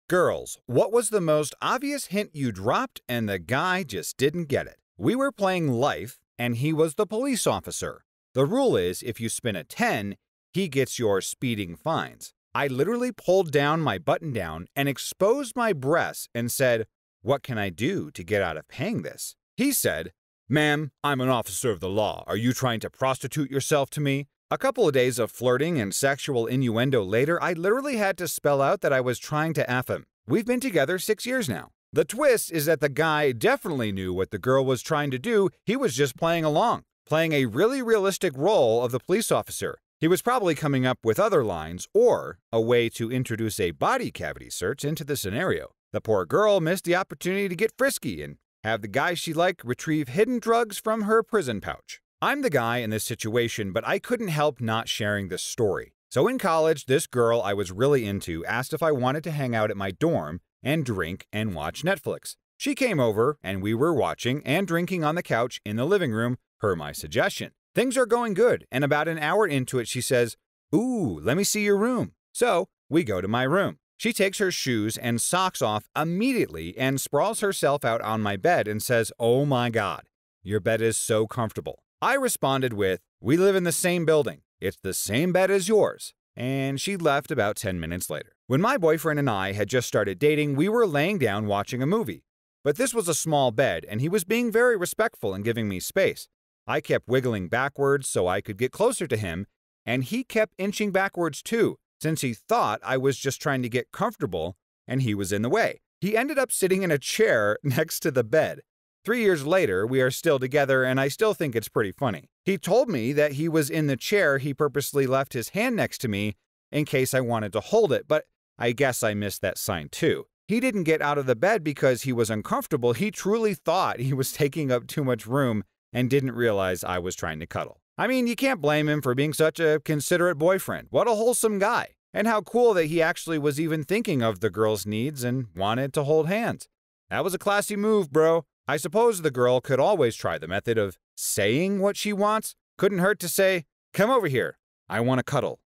Girls, what was the most obvious hint you dropped and the guy just didn't get it? We were playing life, and he was the police officer. The rule is if you spin a 10, he gets your speeding fines. I literally pulled down my button down and exposed my breasts and said, "What can I do to get out of paying this?" He said, "Ma'am, I'm an officer of the law. Are you trying to prostitute yourself to me?" A couple of days of flirting and sexual innuendo later, I literally had to spell out that I was trying to F him. We've been together 6 years now. The twist is that the guy definitely knew what the girl was trying to do. He was just playing along, playing a really realistic role of the police officer. He was probably coming up with other lines or a way to introduce a body cavity search into the scenario. The poor girl missed the opportunity to get frisky and have the guy she liked retrieve hidden drugs from her prison pouch. I'm the guy in this situation, but I couldn't help not sharing this story. So in college, this girl I was really into asked if I wanted to hang out at my dorm and drink and watch Netflix. She came over and we were watching and drinking on the couch in the living room per my suggestion. Things are going good, and about an hour into it she says, "Ooh, let me see your room." So we go to my room. She takes her shoes and socks off immediately and sprawls herself out on my bed and says, "Oh my God, your bed is so comfortable." I responded with, "We live in the same building. It's the same bed as yours." And she left about 10 minutes later. When my boyfriend and I had just started dating, we were laying down watching a movie. But this was a small bed, and he was being very respectful and giving me space. I kept wiggling backwards so I could get closer to him, and he kept inching backwards too, since he thought I was just trying to get comfortable and he was in the way. He ended up sitting in a chair next to the bed. 3 years later, we are still together, and I still think it's pretty funny. He told me that he was in the chair. He purposely left his hand next to me in case I wanted to hold it, but I guess I missed that sign too. He didn't get out of the bed because he was uncomfortable. He truly thought he was taking up too much room and didn't realize I was trying to cuddle. I mean, you can't blame him for being such a considerate boyfriend. What a wholesome guy. And how cool that he actually was even thinking of the girl's needs and wanted to hold hands. That was a classy move, bro. I suppose the girl could always try the method of saying what she wants. Couldn't hurt to say, "Come over here. I want to cuddle."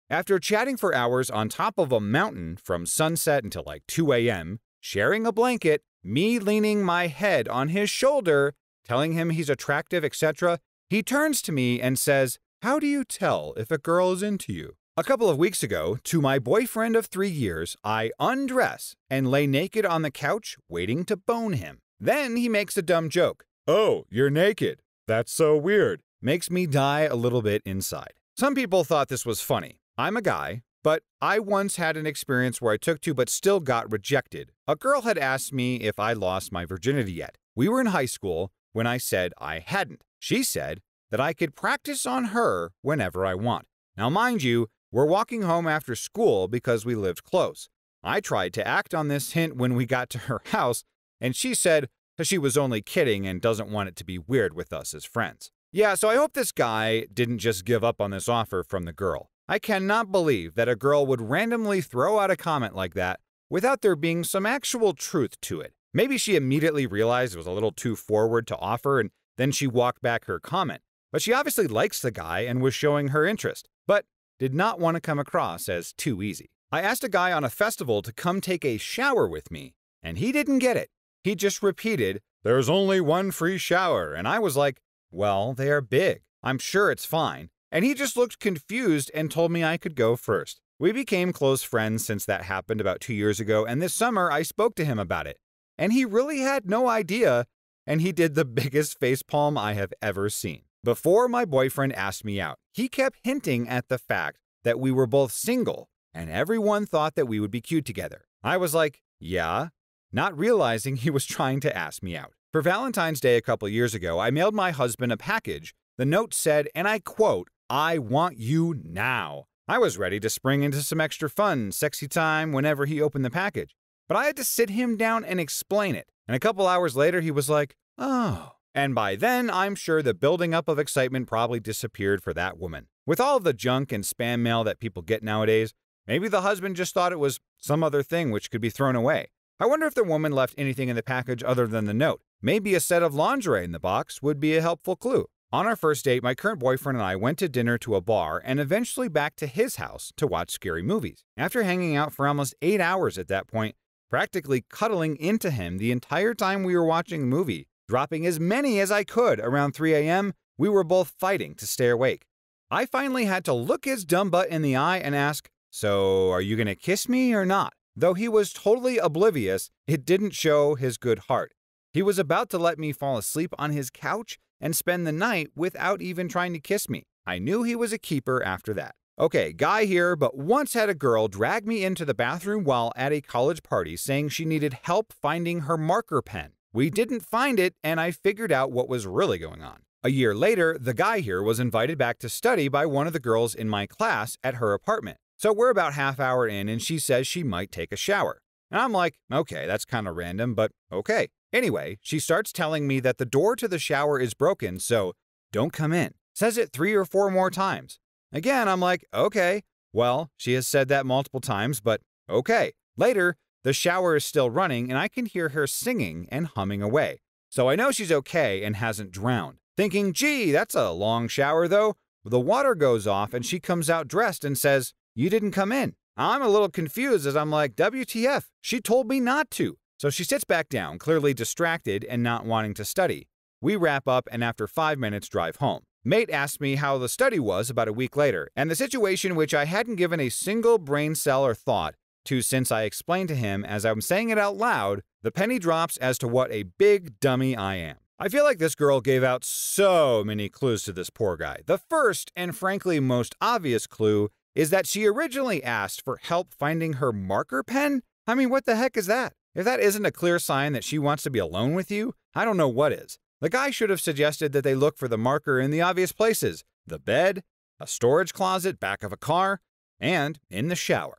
After chatting for hours on top of a mountain from sunset until like 2 a.m., sharing a blanket, me leaning my head on his shoulder, telling him he's attractive, etc., he turns to me and says, "How do you tell if a girl is into you?" A couple of weeks ago, to my boyfriend of 3 years, I undress and lay naked on the couch waiting to bone him. Then he makes a dumb joke. "Oh, you're naked. That's so weird." Makes me die a little bit inside. Some people thought this was funny. I'm a guy, but I once had an experience where I took to but still got rejected. A girl had asked me if I lost my virginity yet. We were in high school when I said I hadn't. She said that I could practice on her whenever I want. Now, mind you, we're walking home after school because we lived close. I tried to act on this hint when we got to her house, and she said that she was only kidding and doesn't want it to be weird with us as friends. Yeah, so I hope this guy didn't just give up on this offer from the girl. I cannot believe that a girl would randomly throw out a comment like that without there being some actual truth to it. Maybe she immediately realized it was a little too forward to offer and then she walked back her comment. But she obviously likes the guy and was showing her interest, but did not want to come across as too easy. I asked a guy on a festival to come take a shower with me, and he didn't get it. He just repeated, "There's only one free shower," and I was like, "Well, they are big. I'm sure it's fine." And he just looked confused and told me I could go first. We became close friends since that happened about 2 years ago, and this summer I spoke to him about it. And he really had no idea, and he did the biggest facepalm I have ever seen. Before my boyfriend asked me out, he kept hinting at the fact that we were both single, and everyone thought that we would be cute together. I was like, "Yeah," not realizing he was trying to ask me out. For Valentine's Day a couple years ago, I mailed my husband a package. The note said, and I quote, "I want you now." I was ready to spring into some extra fun, sexy time whenever he opened the package. But I had to sit him down and explain it. And a couple hours later, he was like, "Oh." And by then, I'm sure the building up of excitement probably disappeared for that woman. With all of the junk and spam mail that people get nowadays, maybe the husband just thought it was some other thing which could be thrown away. I wonder if the woman left anything in the package other than the note. Maybe a set of lingerie in the box would be a helpful clue. On our first date, my current boyfriend and I went to dinner to a bar and eventually back to his house to watch scary movies. After hanging out for almost 8 hours at that point, practically cuddling into him the entire time we were watching the movie, dropping as many as I could around 3 a.m., we were both fighting to stay awake. I finally had to look his dumb butt in the eye and ask, "So, are you gonna kiss me or not?" Though he was totally oblivious, it didn't show his good heart. He was about to let me fall asleep on his couch and spend the night without even trying to kiss me. I knew he was a keeper after that. Okay, guy here, but once had a girl drag me into the bathroom while at a college party saying she needed help finding her marker pen. We didn't find it, and I figured out what was really going on. A year later, the guy here was invited back to study by one of the girls in my class at her apartment. So we're about half hour in and she says she might take a shower. And I'm like, okay, that's kind of random, but okay. Anyway, she starts telling me that the door to the shower is broken, so don't come in. Says it 3 or 4 more times. Again, I'm like, okay. Well, she has said that multiple times, but okay. Later, the shower is still running and I can hear her singing and humming away. So I know she's okay and hasn't drowned. Thinking, gee, that's a long shower though. The water goes off and she comes out dressed and says, "You didn't come in." I'm a little confused as I'm like, WTF, she told me not to. So she sits back down, clearly distracted and not wanting to study. We wrap up and after 5 minutes drive home. Mate asked me how the study was about a week later, and the situation which I hadn't given a single brain cell or thought to since I explained to him as I'm saying it out loud, the penny drops as to what a big dummy I am. I feel like this girl gave out so many clues to this poor guy. The first, and frankly most obvious clue, is that she originally asked for help finding her marker pen? I mean, what the heck is that? If that isn't a clear sign that she wants to be alone with you, I don't know what is. The guy should have suggested that they look for the marker in the obvious places: the bed, a storage closet, back of a car, and in the shower.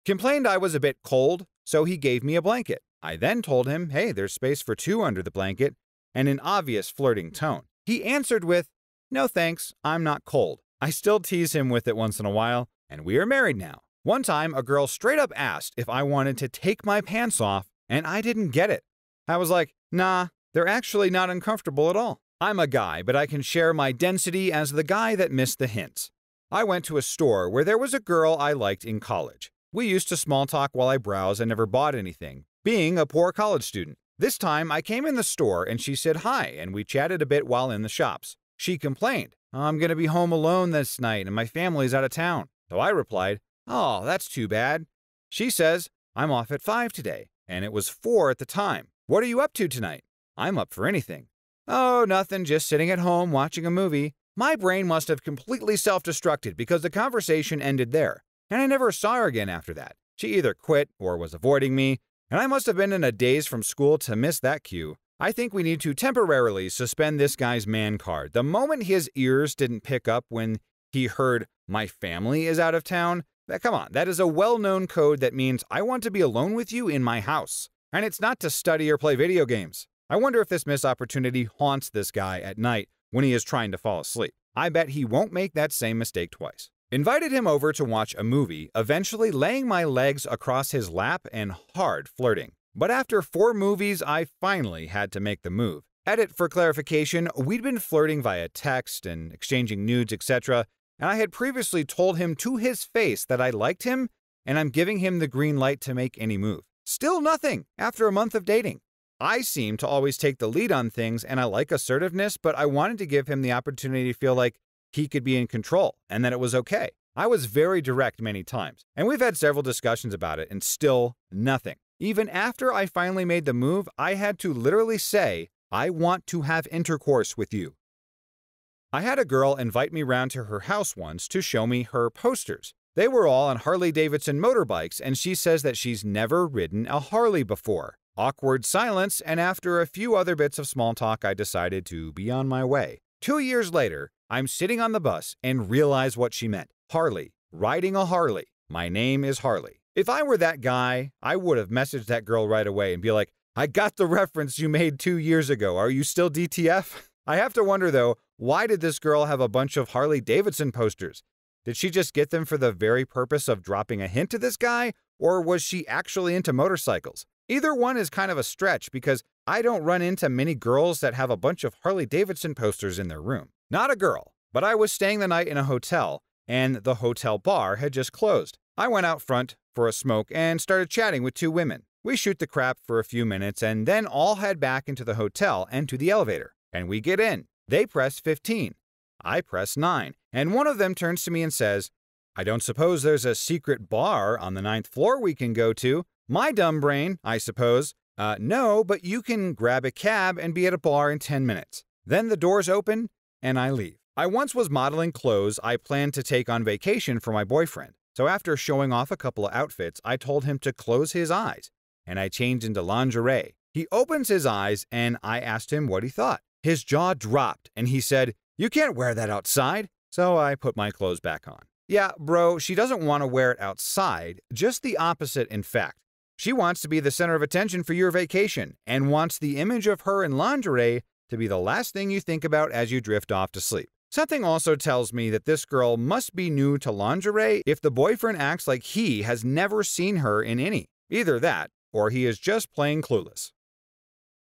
Complained I was a bit cold, so he gave me a blanket. I then told him, hey, there's space for 2 under the blanket, and in obvious flirting tone. He answered with, "No thanks, I'm not cold." I still tease him with it once in a while, and we are married now. One time, a girl straight up asked if I wanted to take my pants off, and I didn't get it. I was like, nah, they're actually not uncomfortable at all. I'm a guy, but I can share my density as the guy that missed the hints. I went to a store where there was a girl I liked in college. We used to small talk while I browsed and never bought anything, being a poor college student. This time, I came in the store and she said hi, and we chatted a bit while in the shops. She complained, "I'm going to be home alone this night and my family's out of town." So I replied, "Oh, that's too bad." She says, "I'm off at 5 today," and it was 4 at the time. "What are you up to tonight?" "I'm up for anything." "Oh, nothing, just sitting at home watching a movie." My brain must have completely self-destructed because the conversation ended there, and I never saw her again after that. She either quit or was avoiding me, and I must have been in a daze from school to miss that cue. I think we need to temporarily suspend this guy's man card. The moment his ears didn't pick up when he heard "my family is out of town," come on, that is a well-known code that means I want to be alone with you in my house. And it's not to study or play video games. I wonder if this missed opportunity haunts this guy at night when he is trying to fall asleep. I bet he won't make that same mistake twice. Invited him over to watch a movie, eventually laying my legs across his lap and hard flirting. But after 4 movies, I finally had to make the move. Edit for clarification, we'd been flirting via text and exchanging nudes, etc., and I had previously told him to his face that I liked him, and I'm giving him the green light to make any move. Still nothing after a month of dating. I seem to always take the lead on things, and I like assertiveness, but I wanted to give him the opportunity to feel like he could be in control and that it was okay. I was very direct many times, and we've had several discussions about it, and still nothing. Even after I finally made the move, I had to literally say, "I want to have intercourse with you." I had a girl invite me round to her house once to show me her posters. They were all on Harley-Davidson motorbikes, and she says that she's never ridden a Harley before. Awkward silence, and after a few other bits of small talk, I decided to be on my way. 2 years later, I'm sitting on the bus and realize what she meant. Harley. Riding a Harley. My name is Harley. If I were that guy, I would have messaged that girl right away and be like, "I got the reference you made 2 years ago. Are you still DTF?" I have to wonder though, why did this girl have a bunch of Harley-Davidson posters? Did she just get them for the very purpose of dropping a hint to this guy, or was she actually into motorcycles? Either one is kind of a stretch because I don't run into many girls that have a bunch of Harley-Davidson posters in their room. Not a girl, but I was staying the night in a hotel, and the hotel bar had just closed. I went out front for a smoke and started chatting with 2 women. We shoot the crap for a few minutes and then all head back into the hotel and to the elevator. And we get in. They press 15. I press 9. And one of them turns to me and says, "I don't suppose there's a secret bar on the 9th floor we can go to?" My dumb brain, I suppose. No, but you can grab a cab and be at a bar in 10 minutes. Then the doors open and I leave. I once was modeling clothes I planned to take on vacation for my boyfriend. So after showing off a couple of outfits, I told him to close his eyes, and I changed into lingerie. He opens his eyes, and I asked him what he thought. His jaw dropped, and he said, "You can't wear that outside." So I put my clothes back on. Yeah, bro, she doesn't want to wear it outside, just the opposite in fact. She wants to be the center of attention for your vacation, and wants the image of her in lingerie to be the last thing you think about as you drift off to sleep. Something also tells me that this girl must be new to lingerie if the boyfriend acts like he has never seen her in any. Either that, or he is just plain clueless.